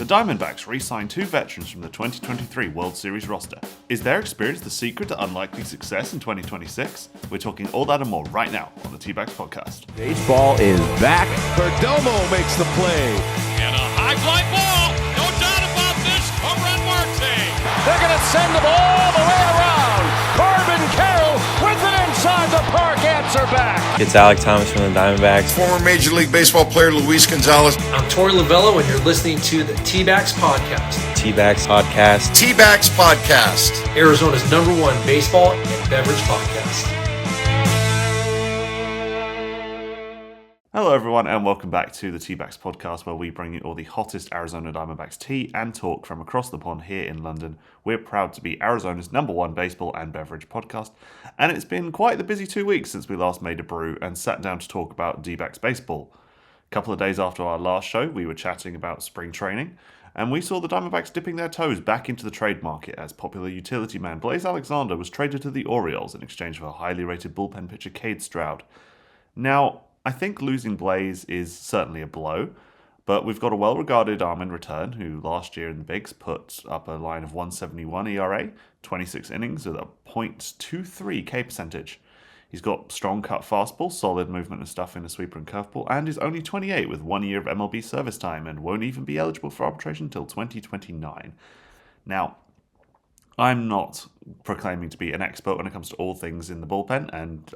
Diamondbacks re-signed two veterans from the 2023 World Series roster. Is their experience the secret to unlikely success in 2026? We're talking all that and more right now on the T-Backs podcast. Baseball is back. Perdomo makes the play. And a high fly ball. No doubt about this. Home run Marte. They're going to send them all the way around. Corbin, Carroll with an inside the park answer back. It's Alec Thomas from the Diamondbacks. Former Major League Baseball player Luis Gonzalez. I'm Tori Lavello, and you're listening to the T-Backs Podcast. T-Backs Podcast. T-Backs Podcast. Arizona's #1 baseball and beverage podcast. Hello everyone and welcome back to the T-Backs podcast, where we bring you all the hottest Arizona Diamondbacks tea and talk from across the pond here in London. We're proud to be Arizona's #1 baseball and beverage podcast, and it's been quite the busy 2 weeks since we last made a brew and sat down to talk about D-backs baseball. A couple of days after our last show, we were chatting about spring training, and we saw the Diamondbacks dipping their toes back into the trade market as popular utility man Blaze Alexander was traded to the Orioles in exchange for a highly rated bullpen pitcher Kade Strowd. Now, I think losing Blaze is certainly a blow, but we've got a well-regarded arm in return who last year in the Bigs put up a line of 171 ERA, 26 innings with a .23 K percentage. He's got strong cut fastball, solid movement and stuff in a sweeper and curveball, and is only 28 with 1 year of MLB service time and won't even be eligible for arbitration until 2029. Now, I'm not proclaiming to be an expert when it comes to all things in the bullpen, and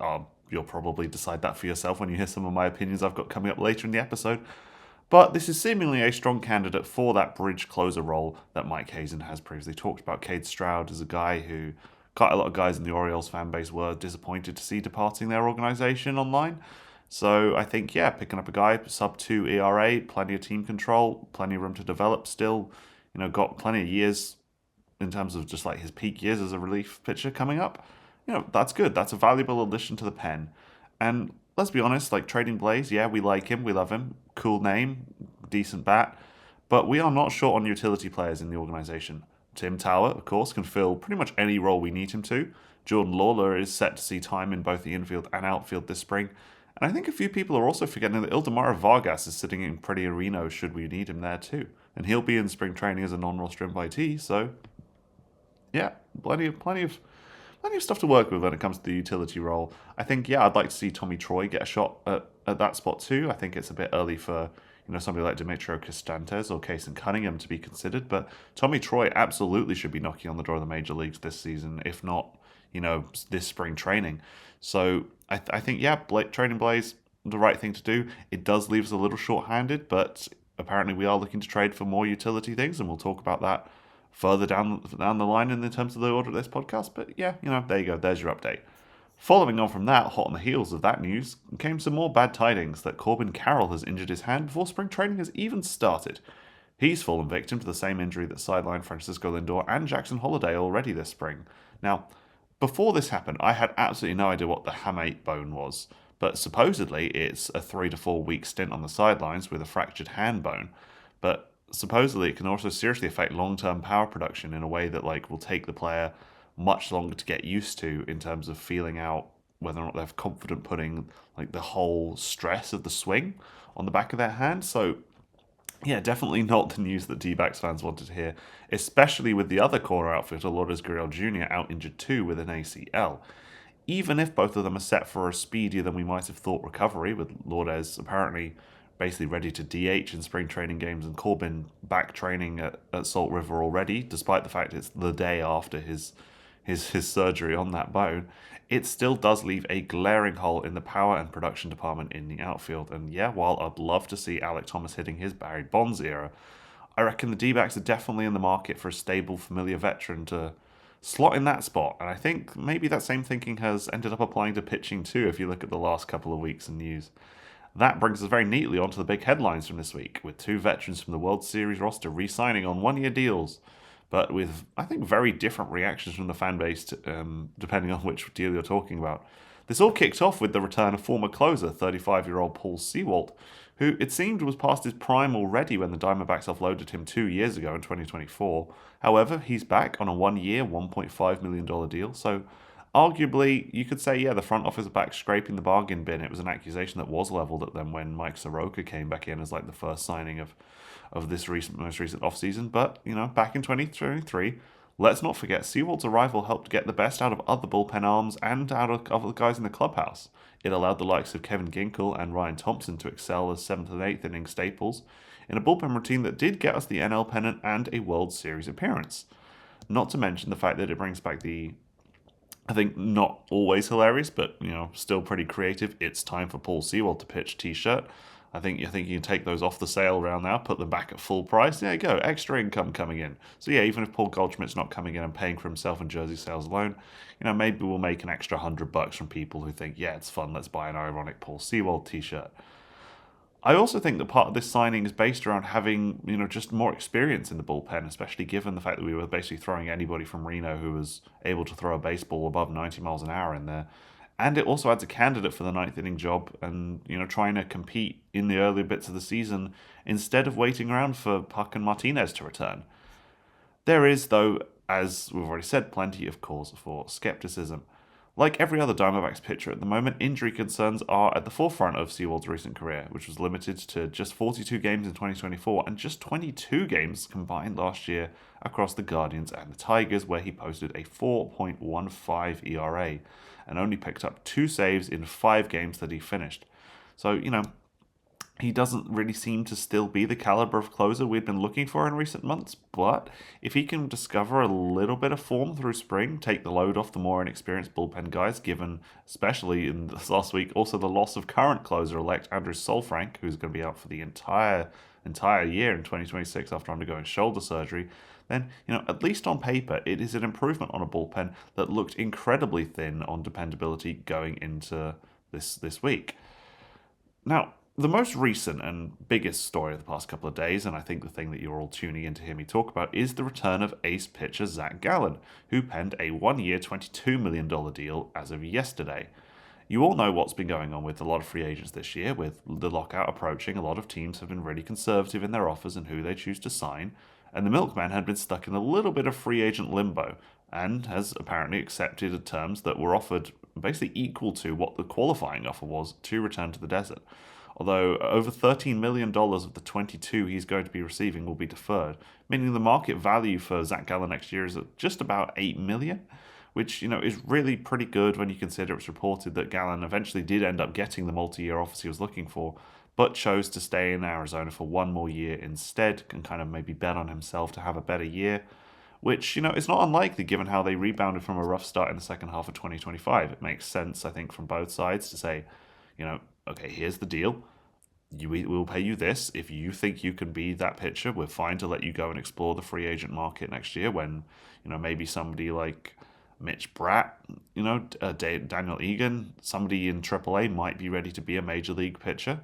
you'll probably decide that for yourself when you hear some of my opinions I've got coming up later in the episode. But this is seemingly a strong candidate for that bridge closer role that Mike Hazen has previously talked about. Kade Strowd is a guy who quite a lot of guys in the Orioles fan base were disappointed to see departing their organization online. So I think, picking up a guy, sub-2 ERA, plenty of team control, plenty of room to develop still, got plenty of years in terms of just like his peak years as a relief pitcher coming up. That's good. That's a valuable addition to the pen. And let's be honest, like trading Blaze, we like him, we love him, cool name, decent bat, but we are not short on utility players in the organization. Tim Tower, of course, can fill pretty much any role we need him to. Jordan Lawler is set to see time in both the infield and outfield this spring. And I think a few people are also forgetting that Ildemaro Vargas is sitting in pretty Reno should we need him there too. And he'll be in spring training as a non-roster invitee, so plenty of stuff to work with when it comes to the utility role. I think, I'd like to see Tommy Troy get a shot at that spot too. I think it's a bit early for somebody like Demetrio Castantes or Kason Cunningham to be considered, but Tommy Troy absolutely should be knocking on the door of the major leagues this season, if not, this spring training. So I think, trading Blaze, the right thing to do. It does leave us a little short-handed, but apparently we are looking to trade for more utility things, and we'll talk about that further down the line in the terms of the order of this podcast. But there you go. There's your update. Following on from that, hot on the heels of that news, came some more bad tidings that Corbin Carroll has injured his hand before spring training has even started. He's fallen victim to the same injury that sidelined Francisco Lindor and Jackson Holliday already this spring. Now, before this happened, I had absolutely no idea what the hamate bone was, but supposedly it's a 3 to 4 week stint on the sidelines with a fractured hand bone. But supposedly it can also seriously affect long-term power production in a way that will take the player much longer to get used to in terms of feeling out whether or not they're confident putting the whole stress of the swing on the back of their hand. So definitely not the news that D-backs fans wanted to hear, especially with the other core outfielder, Lourdes Gurriel Jr., out injured too with an ACL. Even if both of them are set for a speedier than we might have thought recovery, with Lourdes apparently basically ready to DH in spring training games and Corbin back training at Salt River already, despite the fact it's the day after his surgery on that bone, it still does leave a glaring hole in the power and production department in the outfield. And while I'd love to see Alec Thomas hitting his Barry Bonds era, I reckon the D-backs are definitely in the market for a stable, familiar veteran to slot in that spot. And I think maybe that same thinking has ended up applying to pitching too, if you look at the last couple of weeks in news. That brings us very neatly onto the big headlines from this week, with two veterans from the World Series roster re-signing on one-year deals, but with, I think, very different reactions from the fan base, depending on which deal you're talking about. This all kicked off with the return of former closer, 35-year-old Paul Sewald, who it seemed was past his prime already when the Diamondbacks offloaded him 2 years ago in 2024. However, he's back on a one-year, $1.5 million deal, so arguably, you could say, the front office are back scraping the bargain bin. It was an accusation that was leveled at them when Mike Soroka came back in as the first signing of of this most recent offseason. But, back in 2023, let's not forget Sewald's arrival helped get the best out of other bullpen arms and out of other guys in the clubhouse. It allowed the likes of Kevin Ginkel and Ryan Thompson to excel as 7th and 8th inning staples in a bullpen routine that did get us the NL pennant and a World Series appearance. Not to mention the fact that it brings back the, I think, not always hilarious, but, still pretty creative, "It's time for Paul Sewald to pitch" t-shirt. I think you can take those off the sale around now, put them back at full price. There you go, extra income coming in. So yeah, even if Paul Goldschmidt's not coming in and paying for himself in jersey sales alone, maybe we'll make an extra $100 from people who think, yeah, it's fun, let's buy an ironic Paul Sewald t-shirt. I also think that part of this signing is based around having, just more experience in the bullpen, especially given the fact that we were basically throwing anybody from Reno who was able to throw a baseball above 90 miles an hour in there. And it also adds a candidate for the 9th inning job and, trying to compete in the early bits of the season instead of waiting around for Puck and Martinez to return. There is, though, as we've already said, plenty of cause for skepticism. Like every other Diamondbacks pitcher at the moment, injury concerns are at the forefront of Sewald's recent career, which was limited to just 42 games in 2024 and just 22 games combined last year across the Guardians and the Tigers, where he posted a 4.15 ERA and only picked up 2 saves in 5 games that he finished. So, he doesn't really seem to still be the caliber of closer we've been looking for in recent months, but if he can discover a little bit of form through spring, take the load off the more inexperienced bullpen guys, given, especially in this last week, also the loss of current closer-elect Andrew Solfrank, who's going to be out for the entire year in 2026 after undergoing shoulder surgery, then, at least on paper, it is an improvement on a bullpen that looked incredibly thin on dependability going into this week. Now, the most recent and biggest story of the past couple of days, and I think the thing that you're all tuning in to hear me talk about, is the return of ace pitcher Zach Gallen, who penned a 1-year, $22 million deal as of yesterday. You all know what's been going on with a lot of free agents this year. With the lockout approaching, a lot of teams have been really conservative in their offers and who they choose to sign, and the Milkman had been stuck in a little bit of free agent limbo, and has apparently accepted terms that were offered basically equal to what the qualifying offer was to return to the desert. Although over $13 million of the 22 he's going to be receiving will be deferred, meaning the market value for Zach Gallen next year is at just about $8 million, which is really pretty good when you consider it's reported that Gallen eventually did end up getting the multi-year offers he was looking for, but chose to stay in Arizona for 1 more year instead and kind of maybe bet on himself to have a better year, which, is not unlikely given how they rebounded from a rough start in the second half of 2025. It makes sense, I think, from both sides to say, okay, here's the deal. We'll pay you this. If you think you can be that pitcher, we're fine to let you go and explore the free agent market next year when, maybe somebody like Mitch Bratt, Daniel Egan, somebody in AAA might be ready to be a major league pitcher.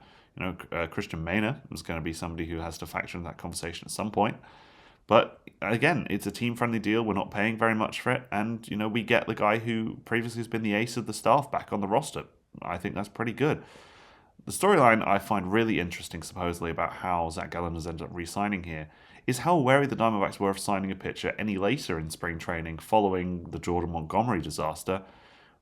Christian Mena is going to be somebody who has to factor in that conversation at some point. But again, it's a team-friendly deal. We're not paying very much for it. And, we get the guy who previously has been the ace of the staff back on the roster. I think that's pretty good. The storyline I find really interesting, supposedly, about how Zach Gallen has ended up re-signing here is how wary the Diamondbacks were of signing a pitcher any later in spring training following the Jordan Montgomery disaster,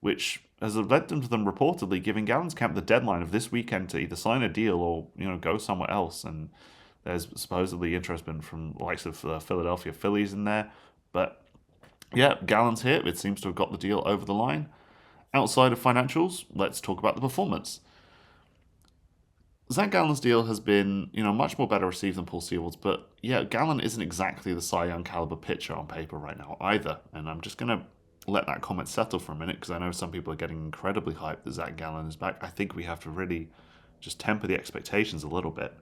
which has led to them reportedly giving Gallen's camp the deadline of this weekend to either sign a deal or, go somewhere else. And there's supposedly interest been from the likes of the Philadelphia Phillies in there. But yeah, Gallen's here. It seems to have got the deal over the line. Outside of financials, let's talk about the performance. Zach Gallen's deal has been, much more better received than Paul Sewald's, but yeah, Gallen isn't exactly the Cy Young caliber pitcher on paper right now either, and I'm just going to let that comment settle for a minute because I know some people are getting incredibly hyped that Zach Gallen is back. I think we have to really just temper the expectations a little bit.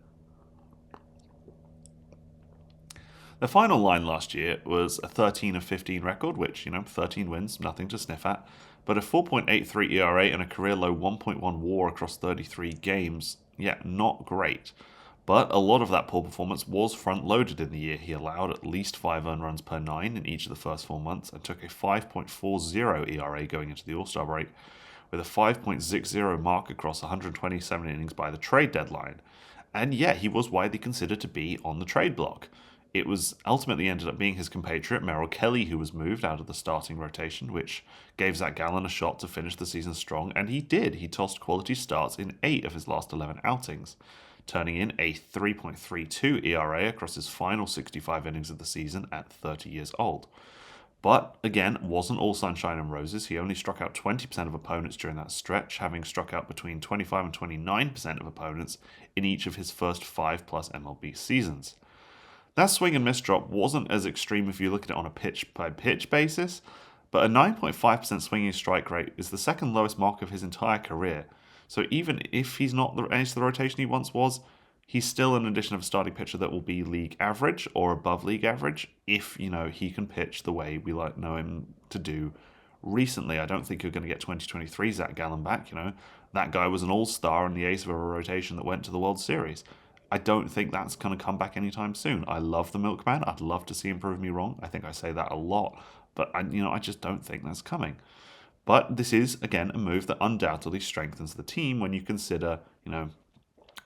The final line last year was a 13-15 record, which, 13 wins, nothing to sniff at, but a 4.83 ERA and a career-low 1.1 WAR across 33 games. Yeah, not great. But a lot of that poor performance was front-loaded in the year. He allowed at least 5 earned runs per 9 in each of the first 4 months and took a 5.40 ERA going into the All-Star break, with a 5.60 mark across 127 innings by the trade deadline. And yeah, he was widely considered to be on the trade block. It was ultimately ended up being his compatriot, Merrill Kelly, who was moved out of the starting rotation, which gave Zach Gallen a shot to finish the season strong, and he did. He tossed quality starts in 8 of his last 11 outings. turning in a 3.32 ERA across his final 65 innings of the season at 30 years old. But again, wasn't all sunshine and roses. He only struck out 20% of opponents during that stretch, having struck out between 25 and 29% of opponents in each of his first 5+ MLB seasons. That swing and miss drop wasn't as extreme if you look at it on a pitch-by-pitch basis, but a 9.5% swinging strike rate is the second lowest mark of his entire career. So even if he's not the ace of the rotation he once was, he's still an addition of a starting pitcher that will be league average or above league average if, he can pitch the way we know him to do recently. I don't think you're going to get 2023 Zach Gallen back. That guy was an all-star and the ace of a rotation that went to the World Series. I don't think that's going to come back anytime soon. I love the Milkman. I'd love to see him prove me wrong. I think I say that a lot, but I just don't think that's coming. But this is, again, a move that undoubtedly strengthens the team when you consider,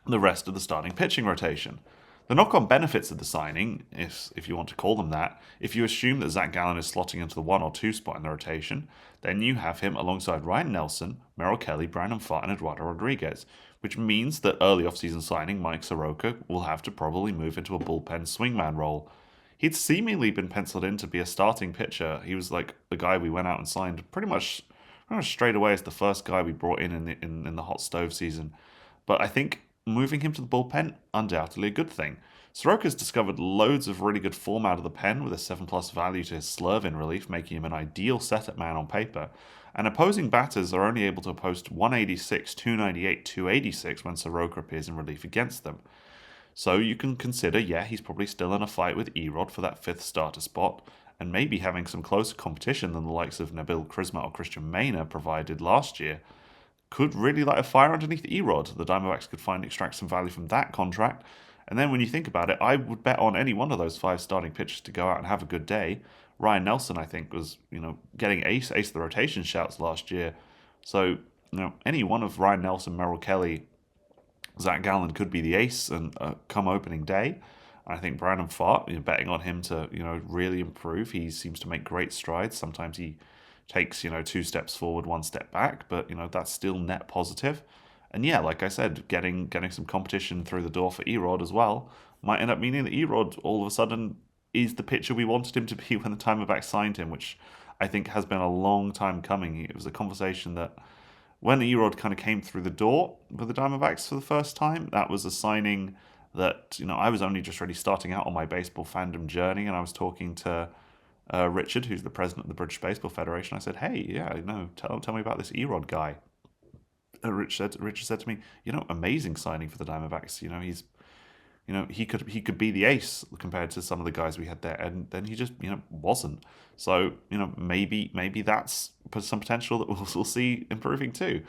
the rest of the starting pitching rotation. The knock-on benefits of the signing, if you want to call them that, if you assume that Zach Gallen is slotting into the 1 or 2 spot in the rotation, then you have him alongside Ryan Nelson, Merrill Kelly, Brandon Pfaadt, and Eduardo Rodriguez, which means that early offseason signing Mike Soroka will have to probably move into a bullpen swingman role. He'd seemingly been penciled in to be a starting pitcher. He was like the guy we went out and signed pretty much straight away as the first guy we brought in the hot stove season. But I think moving him to the bullpen, undoubtedly a good thing. Soroka's discovered loads of really good form out of the pen with a 7+ value to his slurve in relief, making him an ideal setup man on paper. And opposing batters are only able to post 186, 298, 286 when Soroka appears in relief against them. So you can consider, he's probably still in a fight with Erod for that 5th starter spot, and maybe having some closer competition than the likes of Nabil Crisma or Christian Mena provided last year. Could really light a fire underneath Erod. The Diamondbacks could extract some value from that contract. And then when you think about it, I would bet on any one of those 5 starting pitchers to go out and have a good day. Ryan Nelson, I think, was, getting ace of the rotation shouts last year. So, any one of Ryan Nelson, Merrill Kelly, Zach Gallen could be the ace and come opening day. I think Brandon Pfaadt, betting on him to, really improve. He seems to make great strides. Sometimes he takes, 2 steps forward, 1 step back, but, that's still net positive. And like I said, getting some competition through the door for Erod as well might end up meaning that Erod all of a sudden is the pitcher we wanted him to be when the Diamondbacks signed him, which I think has been a long time coming. It was a conversation that when Erod kind of came through the door with the Diamondbacks for the first time, that was a signing that, I was only just really starting out on my baseball fandom journey, and I was talking to Richard, who's the president of the British Baseball Federation. I said, hey, tell me about this Erod guy. Richard said to me, amazing signing for the Diamondbacks. He's, he could be the ace compared to some of the guys we had there, and then he just, wasn't. So, maybe that's some potential that we'll see improving too.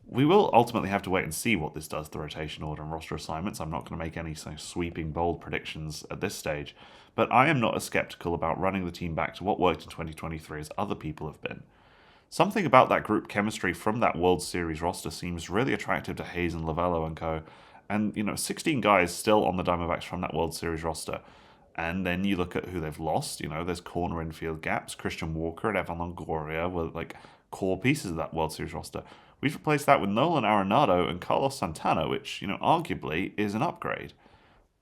We will ultimately have to wait and see what this does to the rotation order and roster assignments. I'm not going to make any sweeping, bold predictions at this stage, but I am not as skeptical about running the team back to what worked in 2023 as other people have been. Something about that group chemistry from that World Series roster seems really attractive to Hazen, Lavello, and co. And, 16 guys still on the Diamondbacks from that World Series roster. And then you look at who they've lost. There's corner infield gaps. Christian Walker and Evan Longoria were core pieces of that World Series roster. We've replaced that with Nolan Arenado and Carlos Santana, which, arguably is an upgrade.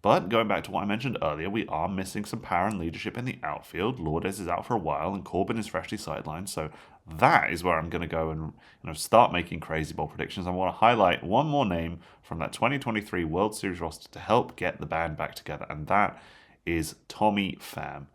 But going back to what I mentioned earlier, we are missing some power and leadership in the outfield. Lourdes is out for a while, and Corbin is freshly sidelined. So that is where I'm going to go and start making crazy ball predictions. I want to highlight one more name from that 2023 World Series roster to help get the band back together, and that is Tommy Pham.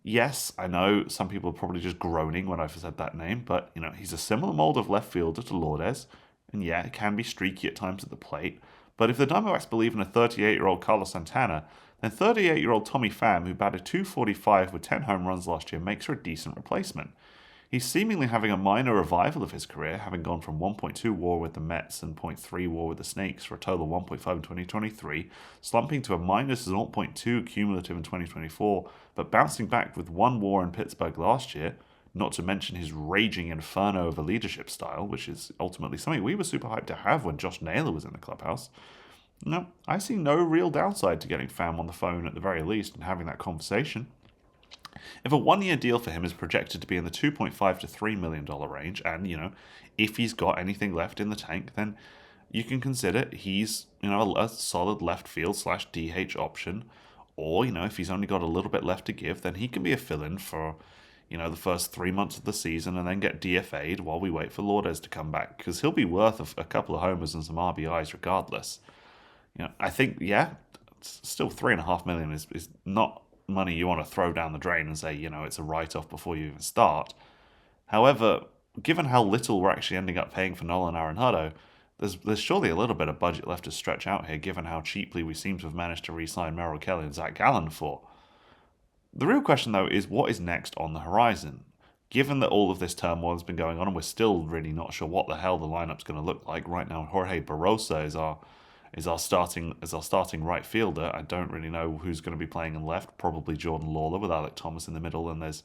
Yes, I know some people are probably just groaning when I've said that name, but he's a similar mold of left fielder to Lourdes, and it can be streaky at times at the plate. But if the Diamondbacks believe in a 38-year-old Carlos Santana, then 38-year-old Tommy Pham, who batted .245 with 10 home runs last year, makes for a decent replacement. He's seemingly having a minor revival of his career, having gone from 1.2 WAR with the Mets and .3 WAR with the Snakes for a total of 1.5 in 2023, slumping to a minus .2 cumulative in 2024, but bouncing back with 1 WAR in Pittsburgh last year, not to mention his raging inferno of a leadership style, which is ultimately something we were super hyped to have when Josh Naylor was in the clubhouse. No, I see no real downside to getting Pham on the phone at the very least and having that conversation. If a 1-year deal for him is projected to be in the $2.5 to $3 million range, and, if he's got anything left in the tank, then, you can consider he's, a solid left field / DH option. Or, if he's only got a little bit left to give, then he can be a fill-in for, the first 3 months of the season and then get DFA'd while we wait for Lourdes to come back. Because he'll be worth a couple of homers and some RBIs regardless. I think, still $3.5 million is not money you want to throw down the drain and say, it's a write-off before you even start. However, given how little we're actually ending up paying for Nolan Arenado, there's surely a little bit of budget left to stretch out here, given how cheaply we seem to have managed to re-sign Merrill Kelly and Zach Gallen for. The real question, though, is what is next on the horizon? Given that all of this turmoil has been going on and we're still really not sure what the hell the lineup's going to look like right now, Jorge Barrosa is our starting right fielder. I don't really know who's going to be playing in left. Probably Jordan Lawler with Alec Thomas in the middle, and there's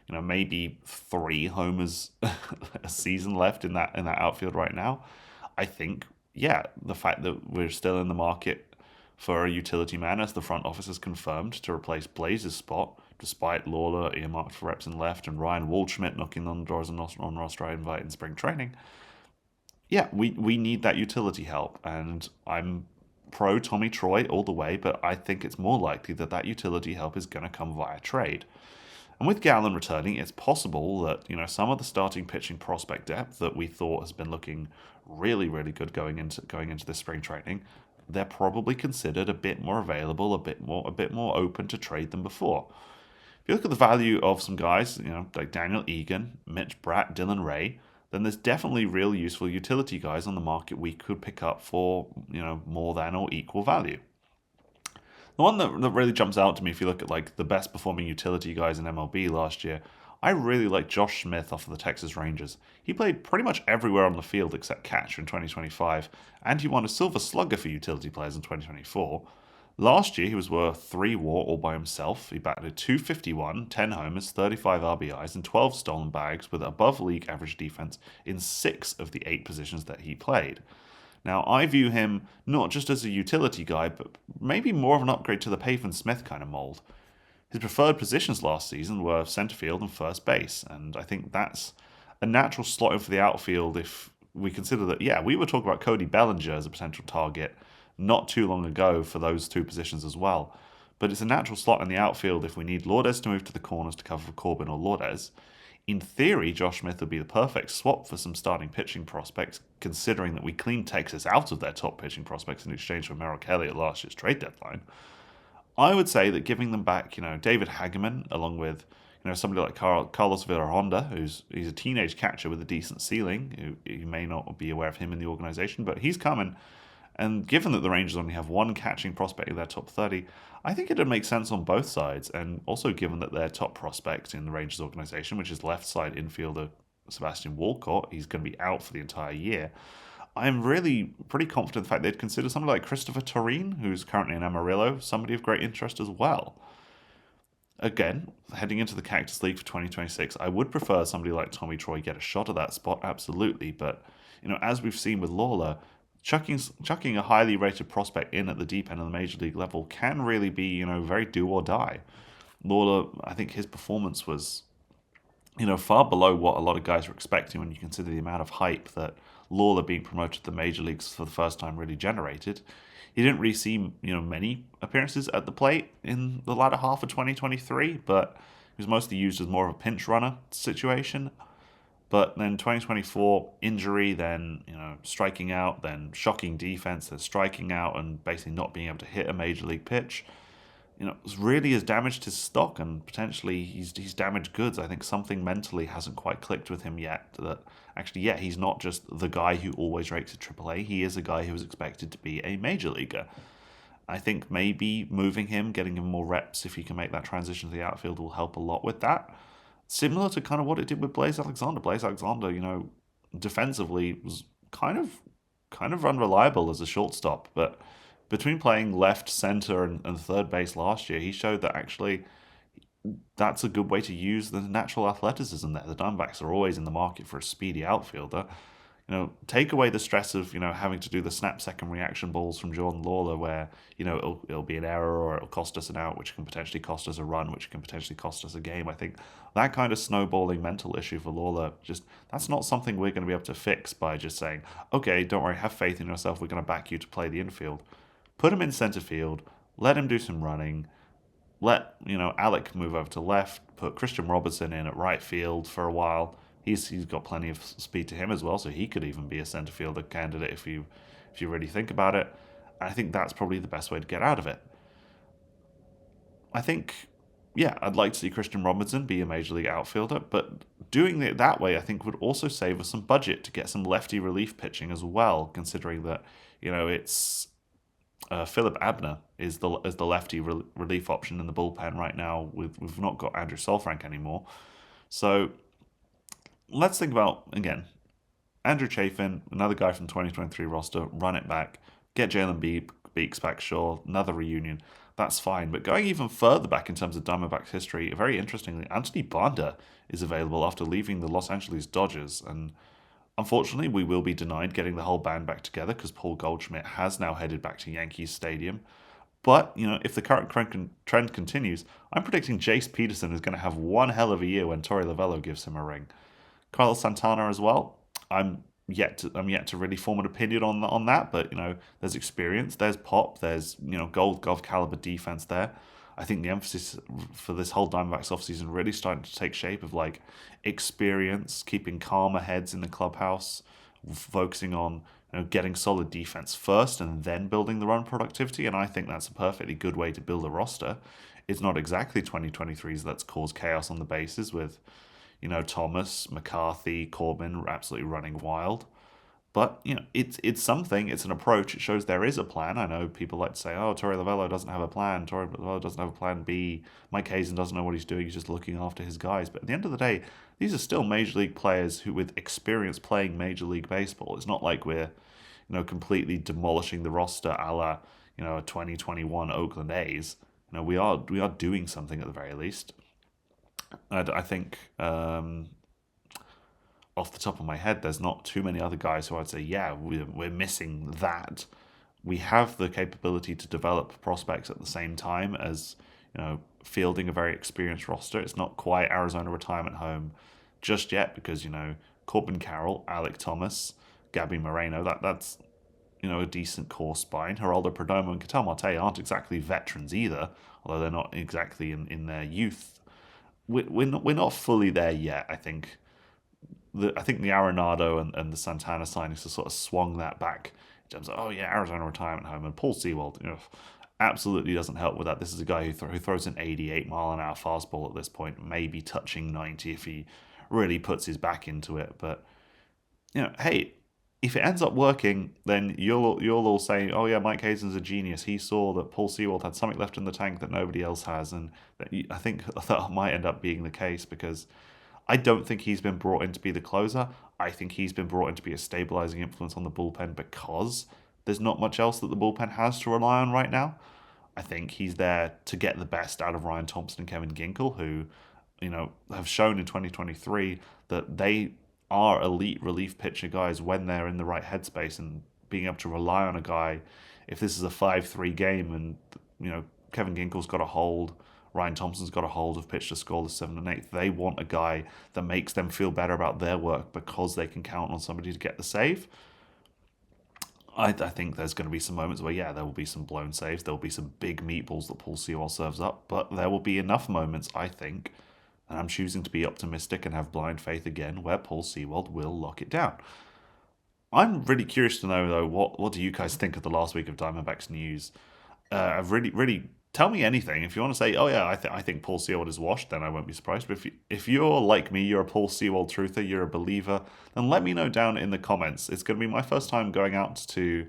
maybe 3 homers a season left in that outfield right now. I think, the fact that we're still in the market for a utility man, as the front office has confirmed, to replace Blaze's spot, despite Lawler earmarked for reps in left and Ryan Waldschmidt knocking on the doors on roster invite in spring training. We need that utility help, and I'm pro Tommy Troy all the way, but I think it's more likely that utility help is going to come via trade. And with Gallen returning, it's possible that some of the starting pitching prospect depth that we thought has been looking really, really good going into this spring training, they're probably considered a bit more available, a bit more open to trade than before. If you look at the value of some guys, like Daniel Egan, Mitch Bratt, Dylan Ray, then there's definitely real useful utility guys on the market we could pick up for more than or equal value. The one that really jumps out to me, if you look at like the best performing utility guys in MLB last year, I really like Josh Smith off of the Texas Rangers. He played pretty much everywhere on the field except catcher in 2025, and he won a Silver Slugger for utility players in 2024. Last year, he was worth 3 WAR all by himself. He batted .251, 10 homers, 35 RBIs, and 12 stolen bags with above league average defense in 6 of the 8 positions that he played. Now, I view him not just as a utility guy, but maybe more of an upgrade to the Pavin Smith kind of mold. His preferred positions last season were center field and first base, and I think that's a natural slot in for the outfield if we consider that, we were talking about Cody Bellinger as a potential target not too long ago for those 2 positions as well. But it's a natural slot in the outfield if we need Lourdes to move to the corners to cover for Corbin or Lourdes. In theory, Josh Smith would be the perfect swap for some starting pitching prospects, considering that we cleaned Texas out of their top pitching prospects in exchange for Merrill Kelly at last year's trade deadline. I would say that giving them back, David Hageman, along with, somebody like Carlos Villarhonda, he's a teenage catcher with a decent ceiling. You may not be aware of him in the organization, but he's coming. And given that the Rangers only have 1 catching prospect in their top 30, I think it would make sense on both sides. And also given that their top prospect in the Rangers organization, which is left side infielder Sebastian Walcott, he's going to be out for the entire year. I'm really pretty confident in the fact they'd consider somebody like Christopher Torrin, who's currently in Amarillo, somebody of great interest as well. Again, heading into the Cactus League for 2026, I would prefer somebody like Tommy Troy get a shot at that spot, absolutely. But, as we've seen with Lawler, chucking a highly rated prospect in at the deep end of the major league level can really be, very do or die. Lawler, I think his performance was, far below what a lot of guys were expecting when you consider the amount of hype that Lawler being promoted to the major leagues for the first time really generated. He didn't really see, many appearances at the plate in the latter half of 2023, but he was mostly used as more of a pinch runner situation. But then 2024, injury, then striking out, then shocking defense, then striking out and basically not being able to hit a major league pitch. Really has damaged his stock, and potentially he's damaged goods. I think something mentally hasn't quite clicked with him yet. That actually, he's not just the guy who always rakes at AAA. He is a guy who is expected to be a major leaguer. I think maybe moving him, getting him more reps, if he can make that transition to the outfield, will help a lot with that. Similar to kind of what it did with Blaze Alexander. Blaze Alexander, defensively was kind of unreliable as a shortstop, but between playing left, center, and third base last year, he showed that actually that's a good way to use the natural athleticism there. The Diamondbacks are always in the market for a speedy outfielder. take away the stress of, having to do the snap second reaction balls from Jordan Lawler where, it'll be an error or it'll cost us an out, which can potentially cost us a run, which can potentially cost us a game. I think that kind of snowballing mental issue for Lawler, that's not something we're going to be able to fix by just saying, okay, don't worry, have faith in yourself, we're going to back you to play the infield. Put him in center field, let him do some running, let, Alec move over to left, put Christian Robertson in at right field for a while. He's got plenty of speed to him as well, so he could even be a centre fielder candidate if you really think about it. And I think that's probably the best way to get out of it. I think, I'd like to see Christian Robinson be a major league outfielder, but doing it that way I think would also save us some budget to get some lefty relief pitching as well, considering that it's Philip Abner is the lefty relief option in the bullpen right now. We've not got Andrew Solfrank anymore, so. Let's think about, again, Andrew Chafin, another guy from the 2023 roster, run it back, get Jalen Beeks back, sure, another reunion, that's fine. But going even further back in terms of Diamondbacks history, very interestingly, Anthony Banda is available after leaving the Los Angeles Dodgers. And unfortunately, we will be denied getting the whole band back together because Paul Goldschmidt has now headed back to Yankees Stadium. But, if the current trend continues, I'm predicting Jace Peterson is going to have one hell of a year when Torey Lovullo gives him a ring. Carlos Santana as well. I'm yet to really form an opinion on that, but there's experience, there's pop, there's gold glove caliber defense there. I think the emphasis for this whole Diamondbacks offseason really starting to take shape of experience, keeping calmer heads in the clubhouse, focusing on getting solid defense first and then building the run productivity. And I think that's a perfectly good way to build a roster. It's not exactly 2023's Let's Cause Chaos on the bases with Thomas, McCarthy, Corbin absolutely running wild. But, it's something. It's an approach. It shows there is a plan. I know people like to say, oh, Torey Lovullo doesn't have a plan. Torey Lovullo doesn't have a plan B. Mike Hazen doesn't know what he's doing. He's just looking after his guys. But at the end of the day, these are still Major League players with experience playing Major League Baseball. It's not like we're, completely demolishing the roster a la, a 2021 Oakland A's. We are doing something at the very least. I think off the top of my head, there's not too many other guys who I'd say, we're missing that. We have the capability to develop prospects at the same time as fielding a very experienced roster. It's not quite Arizona retirement home just yet because Corbin Carroll, Alec Thomas, Gabby Moreno. That's a decent core spine. Geraldo Perdomo and Ketel Marte aren't exactly veterans either, although they're not exactly in their youth. We're not fully there yet. I think the Arenado and the Santana signings have sort of swung that back in terms of Arizona retirement home, and Paul Sewald absolutely doesn't help with that. This is a guy who throws an 88 mile an hour fastball at this point, maybe touching 90 if he really puts his back into it. But hey, if it ends up working, then you'll all say, oh yeah, Mike Hazen's a genius. He saw that Paul Sewald had something left in the tank that nobody else has. And I think that might end up being the case because I don't think he's been brought in to be the closer. I think he's been brought in to be a stabilizing influence on the bullpen because there's not much else that the bullpen has to rely on right now. I think he's there to get the best out of Ryan Thompson and Kevin Ginkel, who, have shown in 2023 that they are elite relief pitcher guys when they're in the right headspace, and being able to rely on a guy if this is a 5-3 game and Kevin Ginkel's got a hold, Ryan Thompson's got a hold of pitch to score the 7 and 8. They want a guy that makes them feel better about their work because they can count on somebody to get the save. I think there's going to be some moments where there will be some blown saves, there will be some big meatballs that Paul Sewald serves up, but there will be enough moments, I think, and I'm choosing to be optimistic and have blind faith again, where Paul Sewald will lock it down. I'm really curious to know, though, what do you guys think of the last week of Diamondbacks news? Really, tell me anything. If you want to say, I think Paul Sewald is washed, then I won't be surprised. But if you're like me, you're a Paul Sewald truther, you're a believer, then let me know down in the comments. It's going to be my first time going out to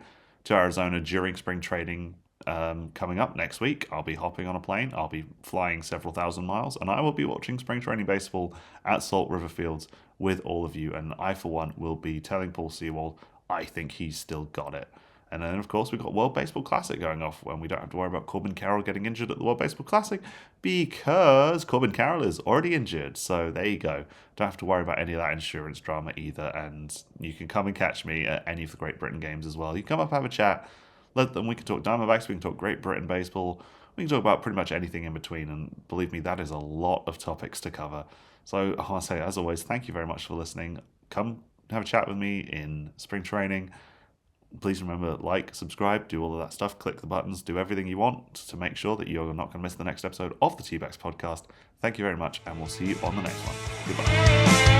Arizona during spring training. Coming up next week, I'll be hopping on a plane, I'll be flying several thousand miles, and I will be watching spring training baseball at Salt River Fields with all of you, and I for one will be telling Paul Sewald I think he's still got it. And then, of course, we've got World Baseball Classic going off when we don't have to worry about Corbin Carroll getting injured at the World Baseball Classic because Corbin Carroll is already injured. So there you go. Don't have to worry about any of that insurance drama either. And you can come and catch me at any of the Great Britain games as well. You come up, have a chat. We can talk Diamondbacks, we can talk Great Britain baseball. We can talk about pretty much anything in between. And believe me, that is a lot of topics to cover. So I want to say, as always, thank you very much for listening. Come have a chat with me in spring training. Please remember, like, subscribe, do all of that stuff, click the buttons, do everything you want to make sure that you're not going to miss the next episode of the T-Backs podcast. Thank you very much, and we'll see you on the next one. Goodbye.